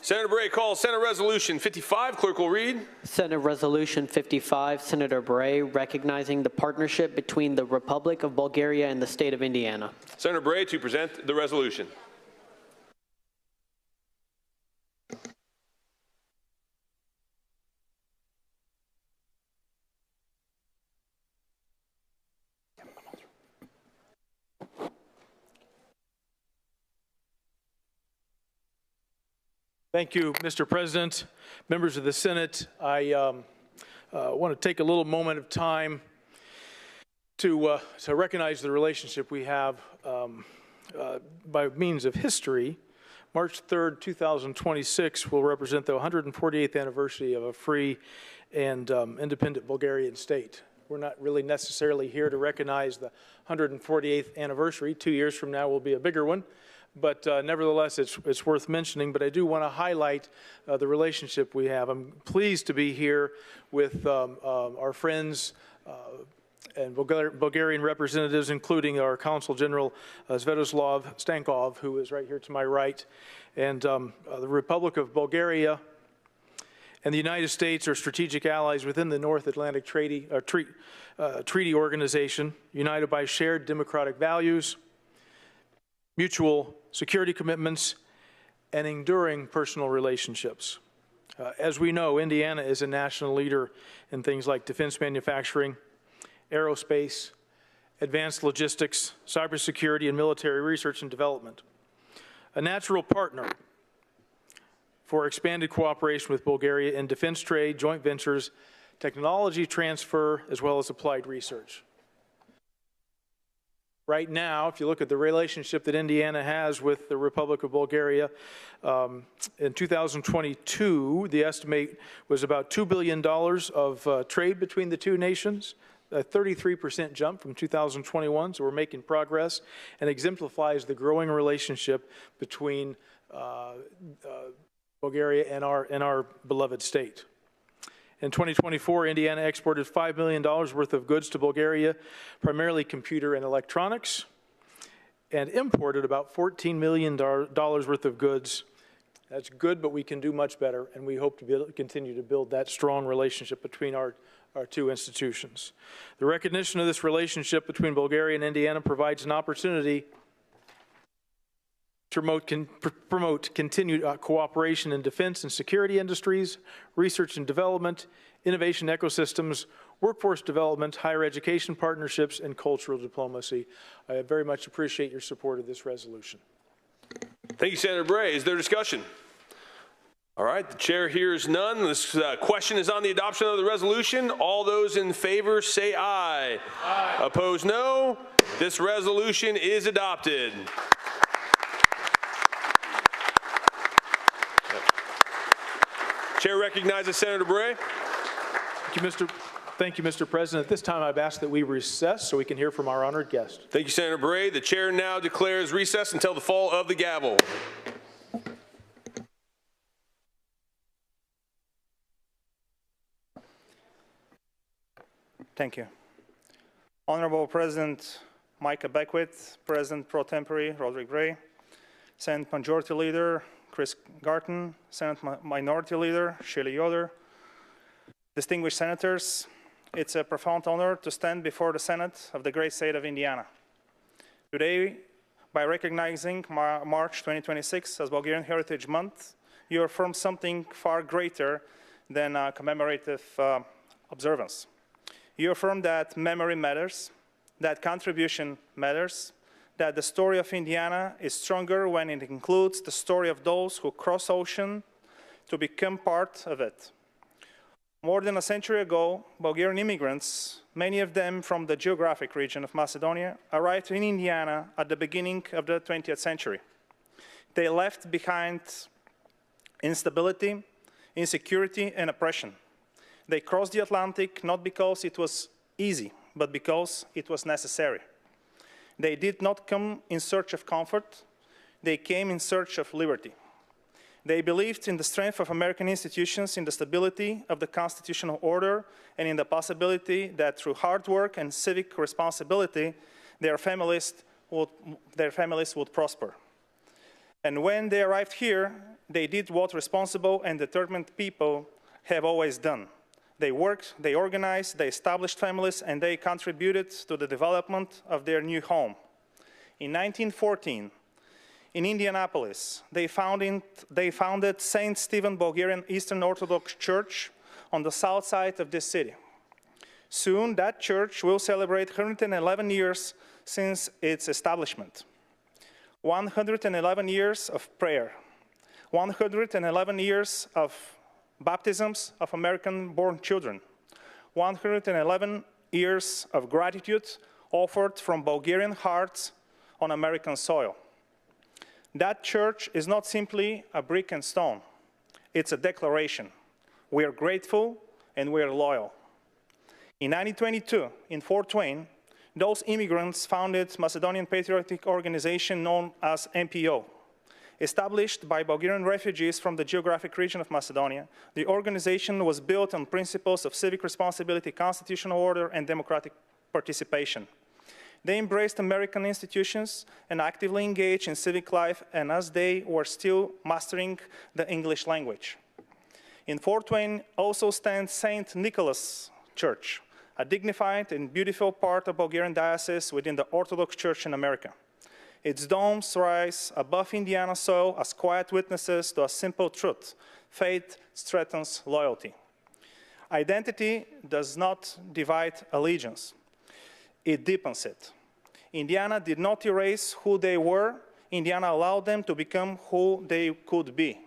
Senator Bray calls Senate Resolution 55. Clerk will read. Senate Resolution 55, Senator Bray, recognizing the partnership between the Republic of Bulgaria and the state of Indiana. Senator Bray to present the resolution. Thank you, Mr. President. Members of the Senate, I want to take a little moment of time to recognize the relationship we have by means of history. March 3rd, 2026 will represent the 148th anniversary of a free and independent Bulgarian state. We're not really necessarily here to recognize the 148th anniversary. 2 years from now will be a bigger one. But nevertheless, it's worth mentioning. But I do want to highlight the relationship we have. I'm pleased to be here with our friends and Bulgarian representatives, including our Consul General Svetoslav Stankov, who is right here to my right. And the Republic of Bulgaria and the United States are strategic allies within the North Atlantic Treaty Organization, united by shared democratic values, mutual security commitments, and enduring personal relationships. As we know, Indiana is a national leader in things like defense manufacturing, aerospace, advanced logistics, cybersecurity, and military research and development. A natural partner for expanded cooperation with Bulgaria in defense trade, joint ventures, technology transfer, as well as applied research. Right now, if you look at the relationship that Indiana has with the Republic of Bulgaria, in 2022, the estimate was about $2 billion of trade between the two nations, a 33% jump from 2021, so we're making progress, and exemplifies the growing relationship between Bulgaria and our beloved state. In 2024, Indiana exported $5 million worth of goods to Bulgaria, primarily computer and electronics, and imported about $14 million worth of goods. That's good, but we can do much better, and we hope to continue to build that strong relationship between our two institutions. The recognition of this relationship between Bulgaria and Indiana provides an opportunity to promote continued cooperation in defense and security industries, research and development, innovation ecosystems, workforce development, higher education partnerships, and cultural diplomacy. I very much appreciate your support of this resolution. Thank you, Senator Bray. Is there discussion? All right, the chair hears none. This question is on the adoption of the resolution. All those in favor say aye. Aye. Opposed, no. This resolution is adopted. Chair recognizes Senator Bray. Thank you, Mr. President. At this time, I've asked that we recess so we can hear from our honored guest. Thank you, Senator Bray. The chair now declares recess until the fall of the gavel. Thank you. Honorable President Micah Beckwith, President Pro Tempore Roderick Bray, Senate Majority Leader Chris Garton, Senate Minority Leader Shelley Yoder, distinguished senators, it's a profound honor to stand before the Senate of the great state of Indiana. Today, by recognizing March 2026 as Bulgarian Heritage Month, you affirm something far greater than a commemorative observance. You affirm that memory matters, that contribution matters, that the story of Indiana is stronger when it includes the story of those who cross ocean to become part of it. More than a century ago, Bulgarian immigrants, many of them from the geographic region of Macedonia, arrived in Indiana at the beginning of the 20th century. They left behind instability, insecurity, and oppression. They crossed the Atlantic not because it was easy, but because it was necessary. They did not come in search of comfort, they came in search of liberty. They believed in the strength of American institutions, in the stability of the constitutional order, and in the possibility that through hard work and civic responsibility, their families would prosper. And when they arrived here, they did what responsible and determined people have always done. They worked, they organized, they established families, and they contributed to the development of their new home. In 1914, in Indianapolis, they founded St. Stephen Bulgarian Eastern Orthodox Church on the south side of this city. Soon, that church will celebrate 111 years since its establishment. 111 years of prayer, 111 years of baptisms of American-born children, 111 years of gratitude offered from Bulgarian hearts on American soil. That church is not simply a brick and stone. It's a declaration. We are grateful and we are loyal. In 1922, in Fort Wayne, those immigrants founded Macedonian patriotic organization known as MPO. Established by Bulgarian refugees from the geographic region of Macedonia, the organization was built on principles of civic responsibility, constitutional order, and democratic participation. They embraced American institutions and actively engaged in civic life, and as they were still mastering the English language. In Fort Wayne also stands St. Nicholas Church, a dignified and beautiful part of Bulgarian diocese within the Orthodox Church in America. Its domes rise above Indiana soil as quiet witnesses to a simple truth: faith strengthens loyalty. Identity does not divide allegiance, it deepens it. Indiana did not erase who they were, Indiana allowed them to become who they could be.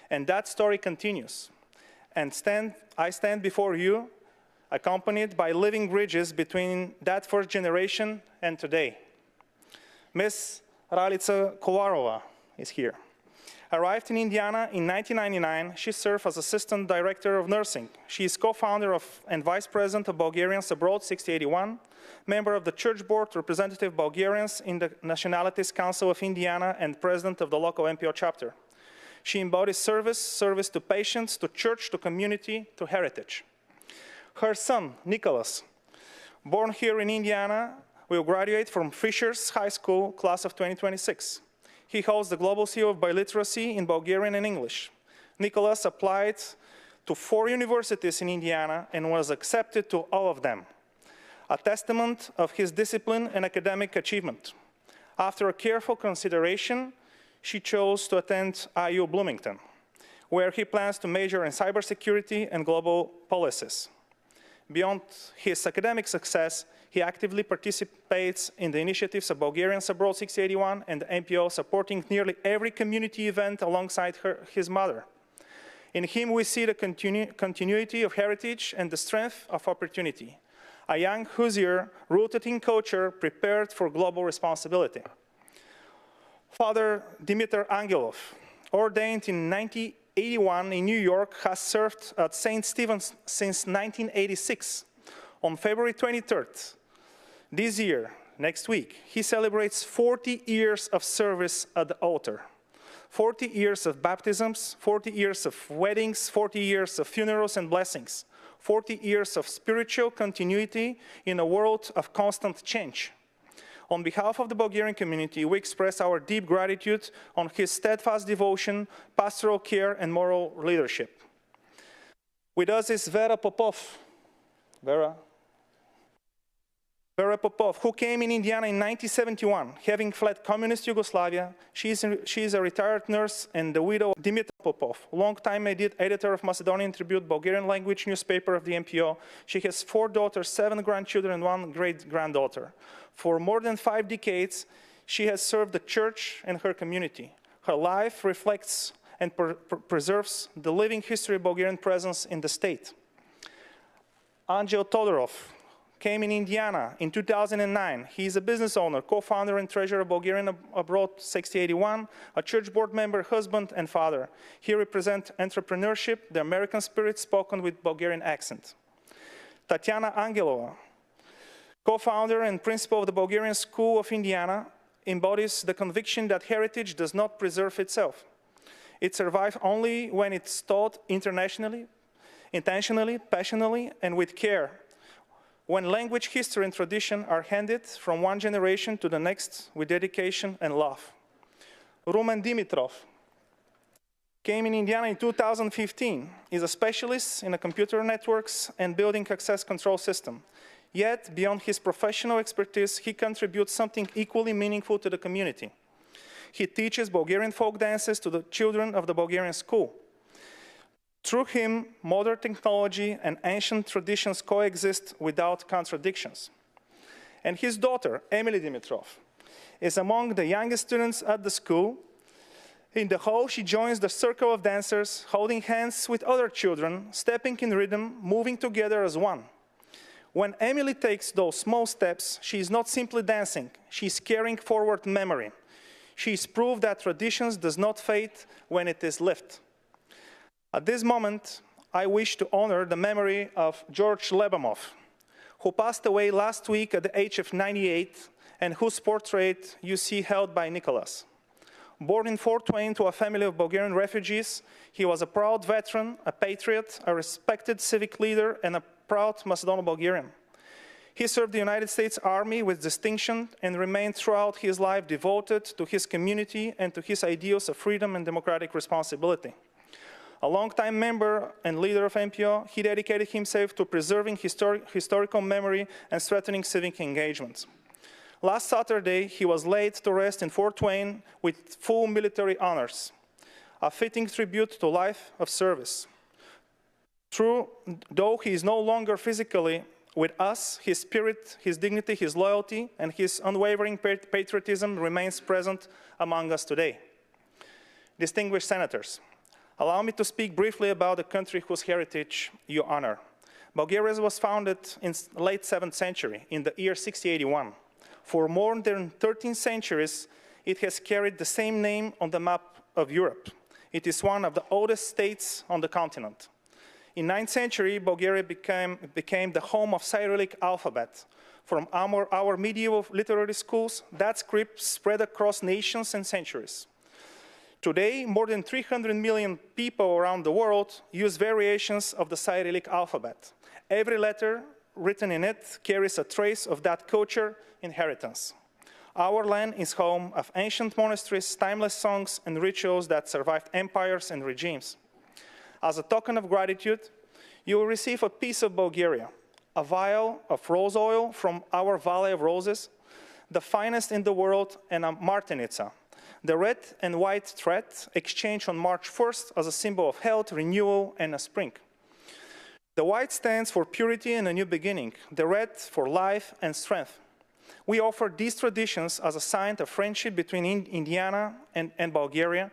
And that story continues. And I stand before you, accompanied by living bridges between that first generation and today. Ms. Ralica Kolarova is here. Arrived in Indiana in 1999, she served as Assistant Director of Nursing. She is co-founder and Vice President of Bulgarians Abroad 6081, member of the Church Board, representative Bulgarians in the Nationalities Council of Indiana, and President of the local MPO chapter. She embodies service to patients, to church, to community, to heritage. Her son, Nicholas, born here in Indiana, will graduate from Fishers High School, class of 2026. He holds the Global Seal of Biliteracy in Bulgarian and English. Nicholas applied to 4 universities in Indiana and was accepted to all of them, a testament of his discipline and academic achievement. After a careful consideration, she chose to attend IU Bloomington, where he plans to major in cybersecurity and global policies. Beyond his academic success, he actively participates in the initiatives of Bulgarians Abroad 681 and the MPO, supporting nearly every community event alongside his mother. In him, we see the continuity of heritage and the strength of opportunity. A young Hoosier rooted in culture, prepared for global responsibility. Father Dimitar Angelov, ordained in 1981 in New York, has served at St. Stephen's since 1986. On February 23rd, this year, next week, he celebrates 40 years of service at the altar. 40 years of baptisms, 40 years of weddings, 40 years of funerals and blessings, 40 years of spiritual continuity in a world of constant change. On behalf of the Bulgarian community, we express our deep gratitude on his steadfast devotion, pastoral care, and moral leadership. With us is Vera Popov. Vera Popov, who came in Indiana in 1971, having fled communist Yugoslavia. She is a retired nurse and the widow of Dimitar Popov, longtime editor of Macedonian Tribute, Bulgarian language newspaper of the MPO. She has 4 daughters, 7 grandchildren, and 1 great-granddaughter. For more than 5 decades, she has served the church and her community. Her life reflects and preserves the living history of Bulgarian presence in the state. Angel Todorov came in Indiana in 2009. He is a business owner, co-founder and treasurer of Bulgarian Abroad 6081, a church board member, husband, and father. He represents entrepreneurship, the American spirit spoken with Bulgarian accent. Tatiana Angelova, co-founder and principal of the Bulgarian School of Indiana, embodies the conviction that heritage does not preserve itself. It survives only when it's taught internationally, intentionally, passionately, and with care. When language, history, and tradition are handed from one generation to the next with dedication and love. Rumen Dimitrov came in Indiana in 2015, is a specialist in computer networks and building access control system. Yet, beyond his professional expertise, he contributes something equally meaningful to the community. He teaches Bulgarian folk dances to the children of the Bulgarian school. Through him, modern technology and ancient traditions coexist without contradictions. And his daughter, Emily Dimitrov, is among the youngest students at the school. In the hall, she joins the circle of dancers, holding hands with other children, stepping in rhythm, moving together as one. When Emily takes those small steps, she is not simply dancing, she is carrying forward memory. She is proof that traditions does not fade when it is lived. At this moment, I wish to honor the memory of George Lebamov, who passed away last week at the age of 98, and whose portrait you see held by Nicholas. Born in Fort Wayne to a family of Bulgarian refugees, he was a proud veteran, a patriot, a respected civic leader, and a proud Macedonian-Bulgarian. He served the United States Army with distinction and remained throughout his life devoted to his community and to his ideals of freedom and democratic responsibility. A longtime member and leader of MPO, he dedicated himself to preserving historical memory and strengthening civic engagement. Last Saturday, he was laid to rest in Fort Wayne with full military honors, a fitting tribute to life of service. Though he is no longer physically with us, his spirit, his dignity, his loyalty, and his unwavering patriotism remains present among us today. Distinguished senators, allow me to speak briefly about the country whose heritage you honor. Bulgaria was founded in the late 7th century, in the year 6081. For more than 13 centuries, it has carried the same name on the map of Europe. It is one of the oldest states on the continent. In the 9th century, Bulgaria became the home of Cyrillic alphabet. From our medieval literary schools, that script spread across nations and centuries. Today, more than 300 million people around the world use variations of the Cyrillic alphabet. Every letter written in it carries a trace of that culture inheritance. Our land is home of ancient monasteries, timeless songs, and rituals that survived empires and regimes. As a token of gratitude, you will receive a piece of Bulgaria, a vial of rose oil from our Valley of Roses, the finest in the world, and a martenitsa, the red and white thread exchanged on March 1st as a symbol of health, renewal, and a spring. The white stands for purity and a new beginning, the red for life and strength. We offer these traditions as a sign of friendship between Indiana and Bulgaria,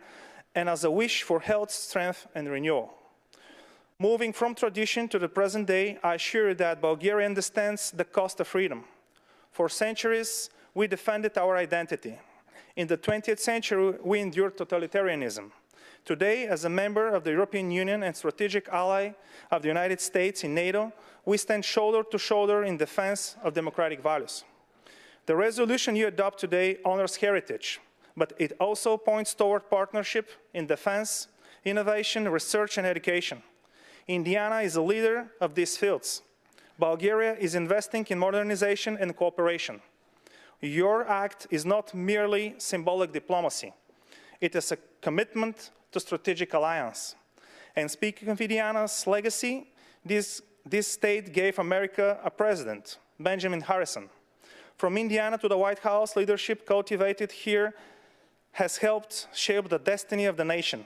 and as a wish for health, strength, and renewal. Moving from tradition to the present day, I assure you that Bulgaria understands the cost of freedom. For centuries, we defended our identity. In the 20th century, we endured totalitarianism. Today, as a member of the European Union and strategic ally of the United States in NATO, we stand shoulder to shoulder in defense of democratic values. The resolution you adopt today honors heritage, but it also points toward partnership in defense, innovation, research, and education. Indiana is a leader of these fields. Bulgaria is investing in modernization and cooperation. Your act is not merely symbolic diplomacy. It is a commitment to strategic alliance. And speaking of Indiana's legacy, this state gave America a president, Benjamin Harrison. From Indiana to the White House, leadership cultivated here has helped shape the destiny of the nation.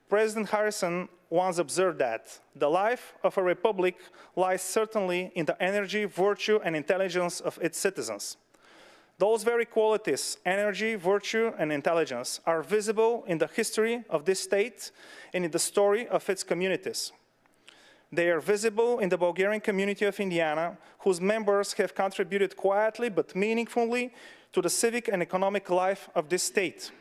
President Harrison once observed that the life of a republic lies certainly in the energy, virtue, and intelligence of its citizens. Those very qualities, energy, virtue, and intelligence, are visible in the history of this state and in the story of its communities. They are visible in the Bulgarian community of Indiana, whose members have contributed quietly but meaningfully to the civic and economic life of this state.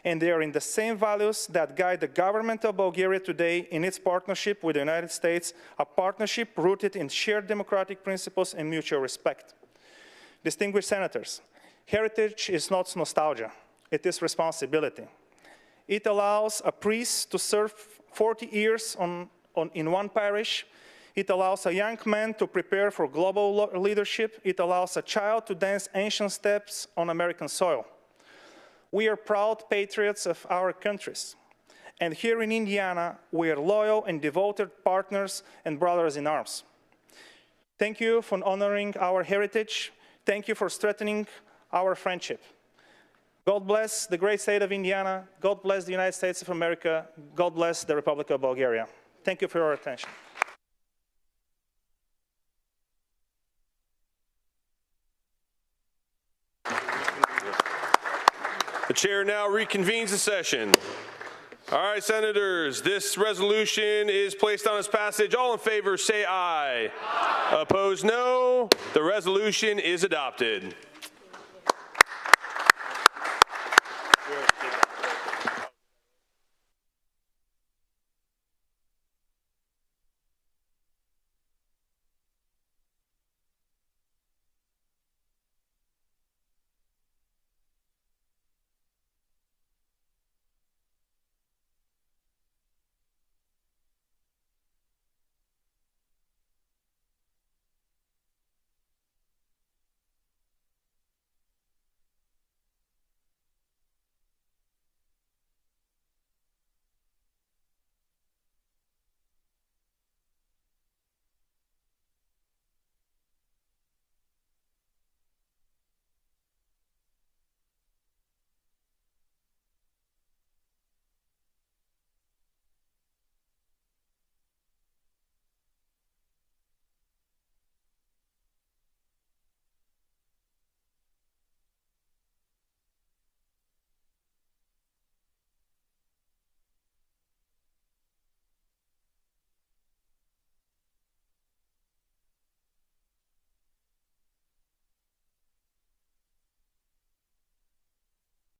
And they are in the same values that guide the government of Bulgaria today in its partnership with the United States, a partnership rooted in shared democratic principles and mutual respect. Distinguished senators, heritage is not nostalgia, it is responsibility. It allows a priest to serve 40 years in one parish. It allows a young man to prepare for global leadership. It allows a child to dance ancient steps on American soil. We are proud patriots of our countries, And here in Indiana, we are loyal and devoted partners and brothers in arms. Thank you for honoring our heritage. Thank you for strengthening our friendship. God bless the great state of Indiana. God bless the United States of America. God bless the Republic of Bulgaria. Thank you for your attention. The chair now reconvenes the session. All right, Senators, this resolution is placed on its passage. All in favor, say aye. Aye. Opposed, no. The resolution is adopted.